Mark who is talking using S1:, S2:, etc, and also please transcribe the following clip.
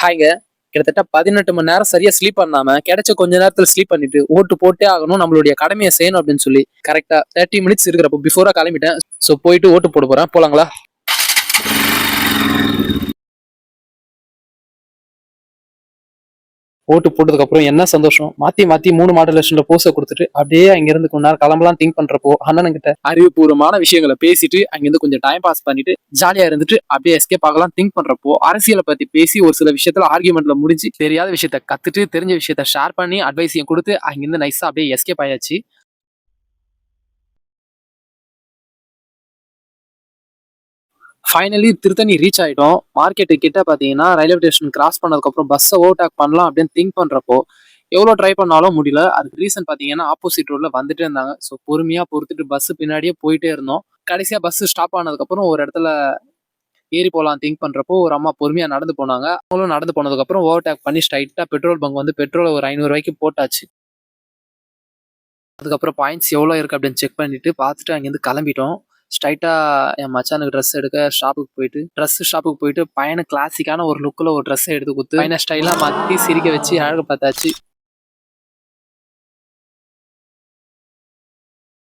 S1: ஹாய்ங்க. கிட்டத்தட்ட 18 மணி நேரம் சரியா ஸ்லீப் பண்ணாம, கிடைச்ச கொஞ்ச நேரத்துல ஸ்லீப் பண்ணிட்டு, ஓட்டு போட்டே ஆகணும். நம்மளுடைய கடமைய செய்யணும் அப்படின்னு சொல்லி, கரெக்ட்டா 30 மினிட்ஸ் இருக்கிறப்போ பிஃபோரா கிளம்பிட்டேன். சோ போயிட்டு ஓட்டு போட போறேன். போலாங்களா? ஓட்டு போட்டதுக்கு அப்புறம் என்ன சந்தோஷம். மாத்தி மாத்தி 3 மாடுலேஷன்ல போஸ குடுத்துட்டு, அப்படியே அங்கிருந்து கொஞ்ச நேரம் கிளம்பலாம் திங்க் பண்றப்போ, அண்ணனுங்கிட்ட அறிவுபூர்வமான விஷயங்கள பேசிட்டு, அங்கிருந்து கொஞ்சம் டைம் பாஸ் பண்ணிட்டு, ஜாலியா இருந்துட்டு, அப்படியே எஸ்கேப் ஆகலாம் திங்க் பண்றப்போ, அரசியல பத்தி பேசி ஒரு சில விஷயத்துல ஆர்கியூமெண்ட்ல முடிஞ்சு, தெரியாத விஷயத்த கத்துட்டு, தெரிஞ்ச விஷயத்த ஷேர் பண்ணி, அட்வைஸையும் குடுத்து, அங்கிருந்து நைஸா அப்படியே எஸ்கேப் ஆயாச்சு. ஃபைனலி திருத்தணி ரீச் ஆயிட்டோம். மார்க்கெட்டு கிட்ட பார்த்தீங்கன்னா, ரயில்வே ஸ்டேஷன் கிராஸ் பண்ணதுக்கப்புறம் பஸ்ஸ ஓவர்டேக் பண்ணலாம் அப்படின்னு திங்க் பண்றப்போ, எவ்வளோ ட்ரை பண்ணாலும் முடியல. அதுக்கு ரீசன் பார்த்தீங்கன்னா, ஆப்போசிட் ரோட்ல வந்துட்டே இருந்தாங்க. ஸோ பொறுமையா பொறுத்துட்டு பஸ் பின்னாடியே போயிட்டே இருந்தோம். கடைசியா பஸ் ஸ்டாப் ஆனதுக்கப்புறம் ஒரு இடத்துல ஏறி போலாம் திங்க் பண்றப்போ, ஒரு அம்மா பொறுமையா நடந்து போனாங்க. அவங்களும் நடந்து போனதுக்கப்புறம் ஓவர்டேக் பண்ணி ஸ்ட்ரைட்டா பெட்ரோல் பங்க் வந்து பெட்ரோல ஒரு ரூ. 500 போட்டாச்சு. அதுக்கப்புறம் பாயிண்ட்ஸ் எவ்வளோ இருக்கு அப்படின்னு செக் பண்ணிட்டு பார்த்துட்டு அங்கேருந்து கிளம்பிட்டோம். ஸ்ட்ரைட்டா என் மச்சானுக்கு ட்ரெஸ் எடுக்க ஷாப்புக்கு போயிட்டு பையனுக்கு கிளாசிக்கான ஒரு லுக்ல ஒரு ட்ரெஸ் எடுத்து குடுத்து பையனை ஸ்டைலா மாத்தி சிரிக்க வச்சு அழகு பார்த்தாச்சு.